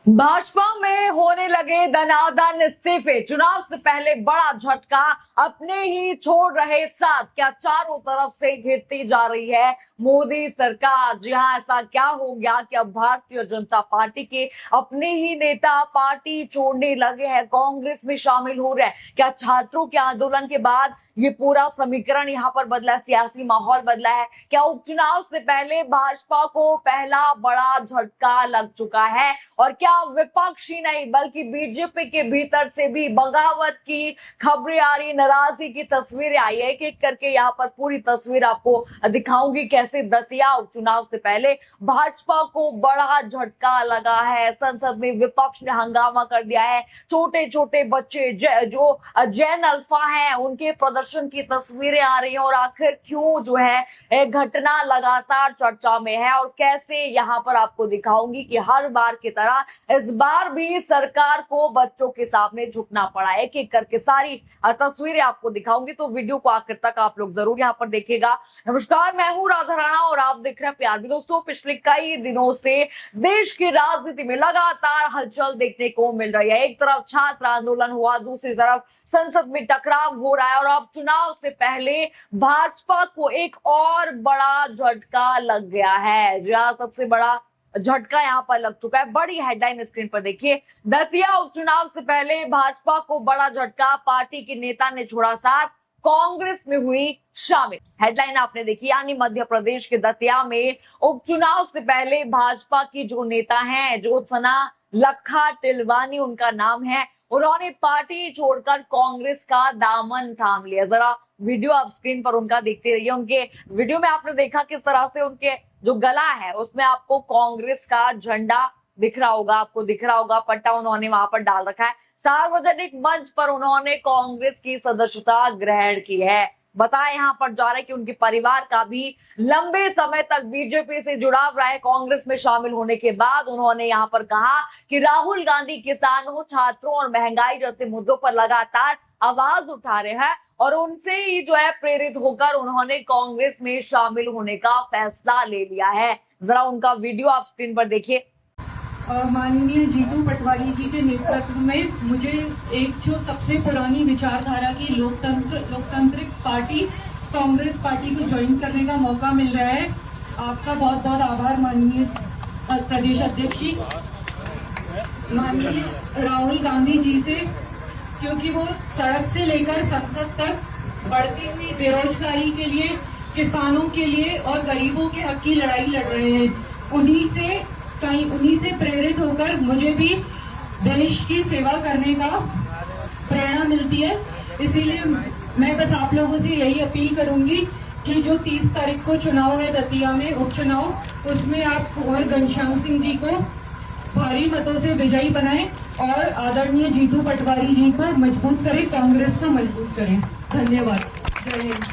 भाजपा में होने लगे दनादन इस्तीफे, चुनाव से पहले बड़ा झटका, अपने ही छोड़ रहे साथ, क्या चारों तरफ से घिरती जा रही है मोदी सरकार। जी हां, ऐसा क्या हो गया कि अब भारतीय जनता पार्टी के अपने ही नेता पार्टी छोड़ने लगे हैं, कांग्रेस में शामिल हो रहे हैं। क्या छात्रों के आंदोलन के बाद ये पूरा समीकरण यहाँ पर बदला, सियासी माहौल बदला है? क्या उपचुनाव से पहले भाजपा को पहला बड़ा झटका लग चुका है? और क्या विपक्ष ही नहीं बल्कि बीजेपी के भीतर से भी बगावत की खबरें आ रही, नाराजगी की तस्वीरें आई है। एक एक करके यहाँ पर पूरी तस्वीर आपको दिखाऊंगी, कैसे दतिया उपचुनाव से पहले भाजपा को बड़ा झटका लगा है। संसद में विपक्ष ने हंगामा कर दिया है, छोटे छोटे बच्चे जो जैन अल्फा हैं उनके प्रदर्शन की तस्वीरें आ रही हैं। और आखिर क्यों जो है एक घटना लगातार चर्चा में है और कैसे यहाँ पर आपको दिखाऊंगी कि हर बार की तरह इस बार भी सरकार को बच्चों के सामने झुकना पड़ा है। एक एक करके सारी तस्वीरें आपको दिखाऊंगी, तो वीडियो को आखिर तक आप लोग जरूर यहाँ पर देखिएगा। नमस्कार, मैं हूं राधा राणा और आप देख रहे हैं प्यार भी। दोस्तों, पिछले कई दिनों से देश की राजनीति में लगातार हलचल देखने को मिल रही है। एक तरफ छात्र आंदोलन हुआ, दूसरी तरफ संसद में टकराव हो रहा है और अब चुनाव से पहले भाजपा को एक और बड़ा झटका लग गया है। जहां सबसे बड़ा झटका यहां पर लग चुका है। बड़ी हेडलाइन स्क्रीन पर देखिए, दतिया उपचुनाव से पहले भाजपा को बड़ा झटका, पार्टी के नेता ने छोड़ा साथ, कांग्रेस में हुई शामिल। हेडलाइन आपने देखी, यानी मध्य प्रदेश के दतिया में उपचुनाव से पहले भाजपा की जो नेता हैं, ज्योत्सना लखा टिलवानी उनका नाम है, उन्होंने पार्टी छोड़कर कांग्रेस का दामन थाम लिया। जरा वीडियो आप स्क्रीन पर उनका देखते रहिए। उनके वीडियो में आपने देखा किस तरह से उनके जो गला है उसमें आपको कांग्रेस का झंडा दिख रहा होगा, आपको दिख रहा होगा, पट्टा उन्होंने वहां पर डाल रखा है। सार्वजनिक मंच पर उन्होंने कांग्रेस की सदस्यता ग्रहण की है। बताया यहाँ पर जा रहा है कि उनके परिवार का भी लंबे समय तक बीजेपी से जुड़ाव रहा है। कांग्रेस में शामिल होने के बाद उन्होंने यहाँ पर कहा कि राहुल गांधी किसानों, छात्रों और महंगाई जैसे मुद्दों पर लगातार आवाज उठा रहे हैं और उनसे ही जो है प्रेरित होकर उन्होंने कांग्रेस में शामिल होने का फैसला ले लिया है। जरा उनका वीडियो आप स्क्रीन पर देखिए। माननीय जीतू पटवारी जी के नेतृत्व में मुझे एक जो सबसे पुरानी विचारधारा की लोकतांत्रिक पार्टी कांग्रेस पार्टी को ज्वाइन करने का मौका मिल रहा है। आपका बहुत बहुत आभार माननीय प्रदेश अध्यक्ष जी, माननीय राहुल गांधी जी से, क्योंकि वो सड़क से लेकर संसद तक बढ़ती हुई बेरोजगारी के लिए, किसानों के लिए और गरीबों के हक की लड़ाई लड़ रहे हैं। उन्हीं से प्रेरित होकर मुझे भी देश की सेवा करने का प्रेरणा मिलती है। इसीलिए मैं बस आप लोगों से यही अपील करूंगी कि जो 30 तारीख को चुनाव है दतिया में उपचुनाव, उसमें आप कुंवर घनश्याम सिंह जी को भारी मतों से विजयी बनाएं और आदरणीय जीतू पटवारी जी को मजबूत करें, कांग्रेस को मजबूत करें। धन्यवाद। जय हिंद।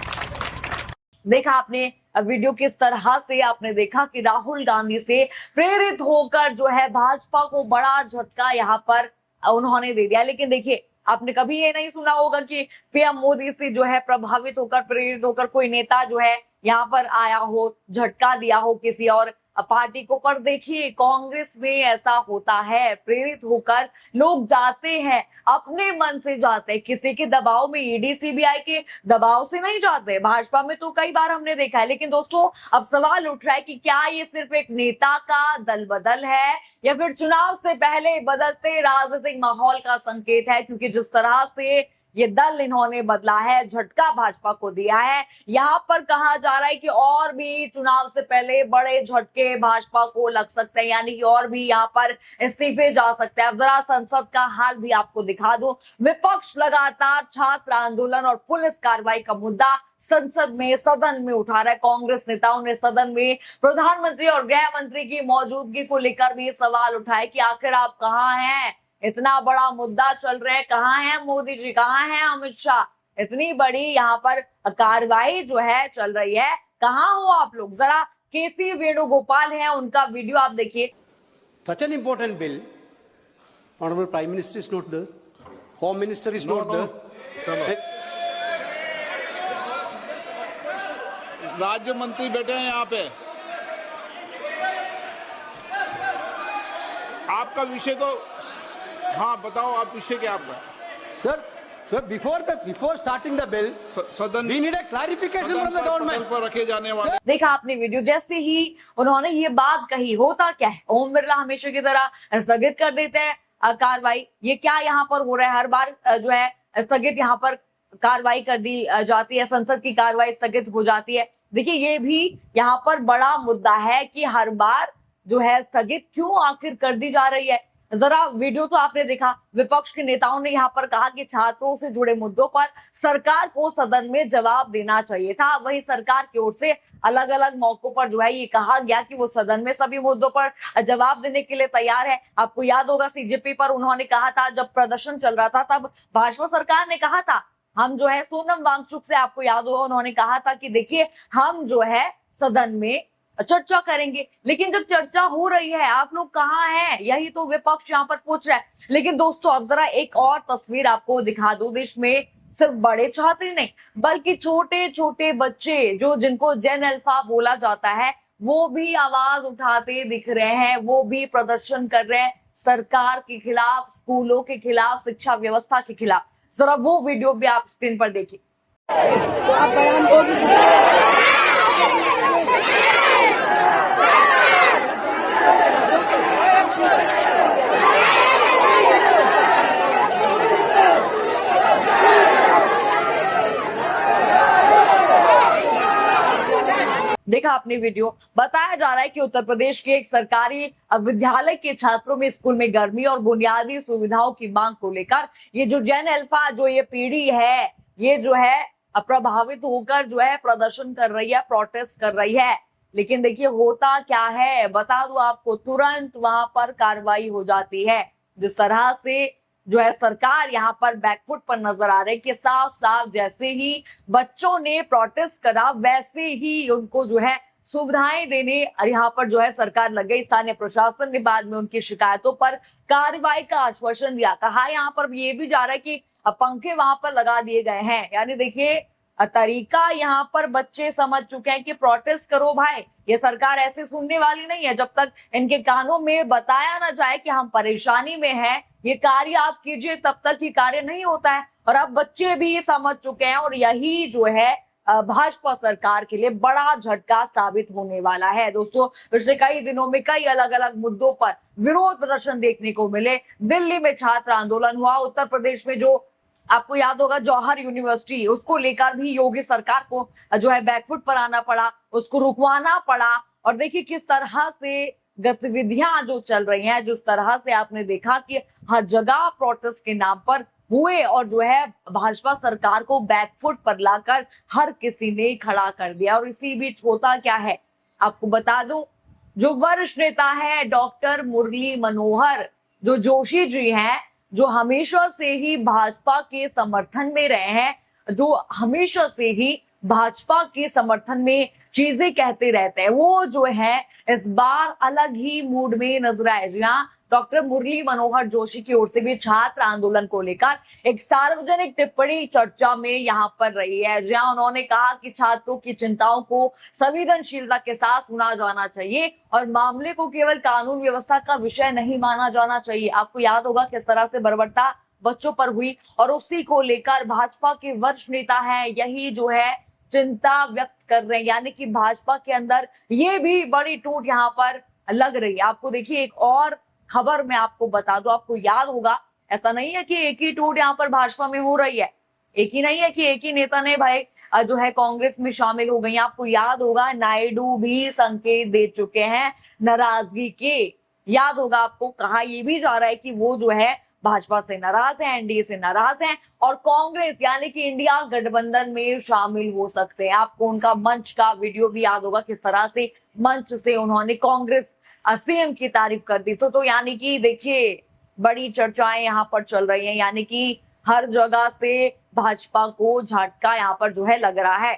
देखा आपने वीडियो किस तरह से आपने देखा कि राहुल गांधी से प्रेरित होकर जो है भाजपा को बड़ा झटका यहाँ पर उन्होंने दे दिया। लेकिन देखिए, आपने कभी ये नहीं सुना होगा कि पीएम मोदी से जो है प्रभावित होकर, प्रेरित होकर कोई नेता जो है यहाँ पर आया हो, झटका दिया हो किसी और पार्टी को। पर देखिए, कांग्रेस में ऐसा होता है, प्रेरित होकर लोग जाते हैं, अपने मन से जाते हैं, किसी के दबाव में, ईडी सीबीआई के दबाव से नहीं जाते। भाजपा में तो कई बार हमने देखा है। लेकिन दोस्तों, अब सवाल उठ रहा है कि क्या ये सिर्फ एक नेता का दल बदल है या फिर चुनाव से पहले बदलते राजनीतिक माहौल का संकेत है? क्योंकि जिस तरह से ये दल इन्होंने बदला है, झटका भाजपा को दिया है, यहाँ पर कहा जा रहा है कि और भी चुनाव से पहले बड़े झटके भाजपा को लग सकते हैं, यानी कि और भी यहाँ पर इस्तीफे जा सकते हैं। अब जरा संसद का हाल भी आपको दिखा दूं। विपक्ष लगातार छात्र आंदोलन और पुलिस कार्रवाई का मुद्दा संसद में, सदन में उठा रहा है। कांग्रेस नेताओं ने सदन में प्रधानमंत्री और गृह मंत्री की मौजूदगी को लेकर भी सवाल उठाए कि आखिर आप कहाँ हैं? इतना बड़ा मुद्दा चल रहा है, कहाँ है मोदी जी, कहाँ है अमित शाह? इतनी बड़ी यहाँ पर कार्रवाई जो है चल रही है, कहाँ हो आप लोग? जरा केसी वेणुगोपाल है, उनका वीडियो आप देखिए। Such an important bill, Honorable Prime Minister is not there, Home Minister is not there. राज्य मंत्री बैठे हैं यहाँ पे। आपका विषय तो, हाँ बताओ आप विषय क्या आपका? Sir, before starting the bill, सदन we need a clarification from the government. पर रखे जाने वाले देखा आपने वीडियो, जैसे ही उन्होंने ये बात कही, होता क्या है, ओम बिरला हमेशा की तरह स्थगित कर देते हैं कार्रवाई। ये क्या यहाँ पर हो रहा है, हर बार जो है स्थगित यहाँ पर कार्रवाई कर दी जाती है, संसद की कार्रवाई स्थगित हो जाती है। देखिए ये भी यहाँ पर बड़ा मुद्दा है कि हर बार जो है स्थगित क्यों आखिर कर दी जा रही है। जरा वीडियो तो आपने देखा, विपक्ष के नेताओं ने यहाँ पर कहा कि छात्रों से जुड़े मुद्दों पर सरकार को सदन में जवाब देना चाहिए था। वहीं सरकार की ओर से अलग अलग मौकों पर जो है ये कहा गया कि वो सदन में सभी मुद्दों पर जवाब देने के लिए तैयार है। आपको याद होगा सीजेपी पर उन्होंने कहा था, जब प्रदर्शन चल रहा था तब भाजपा सरकार ने कहा था, हम जो है सोनम वांगचुक से, आपको याद होगा, उन्होंने कहा था कि देखिए हम जो है सदन में चर्चा करेंगे। लेकिन जब चर्चा हो रही है, आप लोग कहाँ हैं, यही तो विपक्ष यहाँ पर पूछ रहा है। लेकिन दोस्तों अब जरा एक और तस्वीर आपको दिखा दूं। देश में सिर्फ बड़े छात्र नहीं बल्कि छोटे छोटे बच्चे जो जिनको जेन अल्फा बोला जाता है, वो भी आवाज उठाते दिख रहे हैं, वो भी प्रदर्शन कर रहे हैं सरकार के खिलाफ, स्कूलों के खिलाफ, शिक्षा व्यवस्था के खिलाफ। जरा वो वीडियो भी आप स्क्रीन पर देखिए। देखा आपने वीडियो, बताया जा रहा है कि उत्तर प्रदेश के एक सरकारी विद्यालय के छात्रों में स्कूल में गर्मी और बुनियादी सुविधाओं की मांग को लेकर ये जो जेन अल्फा जो ये पीढ़ी है, ये जो है प्रभावित होकर जो है प्रदर्शन कर रही है, प्रोटेस्ट कर रही है। लेकिन देखिए होता क्या है, बता दूं आपको, तुरंत वहां पर कार्रवाई हो जाती है। जिस तरह से जो है सरकार यहाँ पर बैकफुट पर नजर आ रही है कि साफ साफ जैसे ही बच्चों ने प्रोटेस्ट करा वैसे ही उनको जो है सुविधाएं देने और यहाँ पर जो है सरकार लग गई। स्थानीय प्रशासन ने बाद में उनकी शिकायतों पर कार्रवाई का आश्वासन दिया। कहा यहाँ पर ये भी जा रहा है कि पंखे वहां पर लगा दिए गए हैं। यानी देखिए तरीका यहाँ पर बच्चे समझ चुके हैं कि प्रोटेस्ट करो भाई, ये सरकार ऐसे सुनने वाली नहीं है। जब तक इनके कानों में बताया ना जाए कि हम परेशानी में हैं, ये कार्य आप कीजिए, तब तक ये कार्य नहीं होता है। और अब बच्चे भी समझ चुके हैं और यही जो है भाजपा सरकार के लिए बड़ा झटका साबित होने वाला है। दोस्तों पिछले कई दिनों में कई अलग अलग मुद्दों पर विरोध प्रदर्शन देखने को मिले। दिल्ली में छात्र आंदोलन हुआ, उत्तर प्रदेश में जो आपको याद होगा जौहर यूनिवर्सिटी, उसको लेकर भी योगी सरकार को जो है बैकफुट पर आना पड़ा, उसको रुकवाना पड़ा। और देखिए किस तरह से गतिविधियां जो चल रही हैं, जिस तरह से आपने देखा कि हर जगह प्रोटेस्ट के नाम पर हुए और जो है भाजपा सरकार को बैकफुट पर लाकर हर किसी ने खड़ा कर दिया। और इसी बीच होता क्या है आपको बता दूं, जो वरिष्ठ नेता है डॉक्टर मुरली मनोहर जो जोशी जी हैं, जो हमेशा से ही भाजपा के समर्थन में रहे हैं, जो हमेशा से ही भाजपा के समर्थन में चीजें कहते रहते हैं, वो जो है इस बार अलग ही मूड में नजर आए। जी हाँ, डॉक्टर मुरली मनोहर जोशी की ओर से भी छात्र आंदोलन को लेकर एक सार्वजनिक टिप्पणी चर्चा में यहाँ पर रही है। जहां उन्होंने कहा कि छात्रों की चिंताओं को संवेदनशीलता के साथ सुना जाना चाहिए और मामले को केवल कानून व्यवस्था का विषय नहीं माना जाना चाहिए। आपको याद होगा किस तरह से बर्बरता बच्चों पर हुई और उसी को लेकर भाजपा के वरिष्ठ नेता है यही जो है चिंता व्यक्त कर रहे हैं। यानी कि भाजपा के अंदर ये भी बड़ी टूट यहाँ पर लग रही है। आपको देखिए एक और खबर मैं आपको बता दूं, आपको याद होगा ऐसा नहीं है कि एक ही टूट यहाँ पर भाजपा में हो रही है, एक ही नहीं है कि एक ही नेता ने भाई जो है कांग्रेस में शामिल हो गई। आपको याद होगा नायडू भी संकेत दे चुके हैं नाराजगी के। याद होगा आपको, कहा यह भी जा रहा है कि वो जो है भाजपा से नाराज है, एनडीए से नाराज हैं और कांग्रेस यानी कि इंडिया गठबंधन में शामिल हो सकते हैं। आपको उनका मंच का वीडियो भी याद होगा किस तरह से मंच से उन्होंने कांग्रेस सीएम की तारीफ कर दी। तो यानी कि देखिए बड़ी चर्चाएं यहाँ पर चल रही हैं, यानी कि हर जगह से भाजपा को झटका यहाँ पर जो है लग रहा है।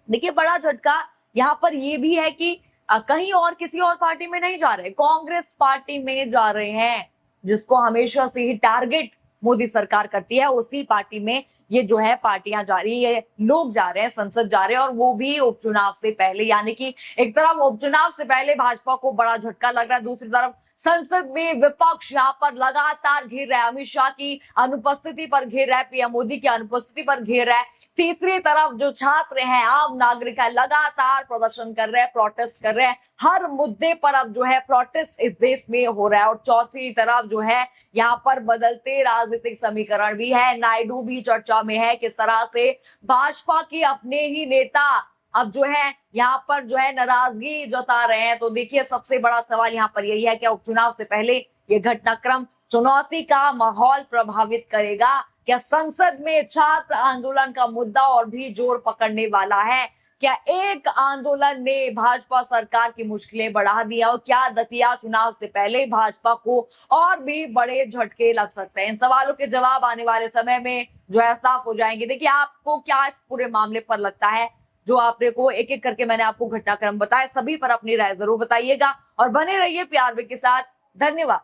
देखिए बड़ा झटका यहाँ पर ये भी है कि कहीं और किसी और पार्टी में नहीं जा रहे, कांग्रेस पार्टी में जा रहे हैं, जिसको हमेशा से ही टारगेट मोदी सरकार करती है। उसी पार्टी में ये जो है पार्टियां जा रही है, लोग जा रहे हैं, संसद जा रहे हैं और वो भी उपचुनाव से पहले। यानी कि एक तरफ उपचुनाव से पहले भाजपा को बड़ा झटका लग रहा है, दूसरी तरफ संसद में विपक्ष यहाँ पर लगातार घेर रहा है, अमित शाह की अनुपस्थिति पर घेर रहा है, पीएम मोदी की अनुपस्थिति पर घेर रहा है। तीसरी तरफ जो छात्र हैं, आम नागरिक है, लगातार प्रदर्शन कर रहे हैं, प्रोटेस्ट कर रहे हैं। हर मुद्दे पर अब जो है प्रोटेस्ट इस देश में हो रहा है। और चौथी तरफ जो है यहाँ पर बदलते राजनीतिक समीकरण भी है। नायडू भी चर्चा में है, किस तरह से भाजपा के अपने ही नेता अब जो है यहाँ पर जो है नाराजगी जता रहे हैं। तो देखिए, सबसे बड़ा सवाल यहाँ पर यही है कि उपचुनाव से पहले ये घटनाक्रम चुनौती का माहौल प्रभावित करेगा। क्या संसद में छात्र आंदोलन का मुद्दा और भी जोर पकड़ने वाला है? क्या एक आंदोलन ने भाजपा सरकार की मुश्किलें बढ़ा दी और क्या दतिया चुनाव से पहले भाजपा को और भी बड़े झटके लग सकते हैं? इन सवालों के जवाब आने वाले समय में जो है साफ हो जाएंगे। देखिए, आपको क्या इस पूरे मामले पर लगता है? जो आपने को एक एक करके मैंने आपको घटनाक्रम बताया, सभी पर अपनी राय जरूर बताइएगा और बने रहिए पीआरबी के साथ। धन्यवाद।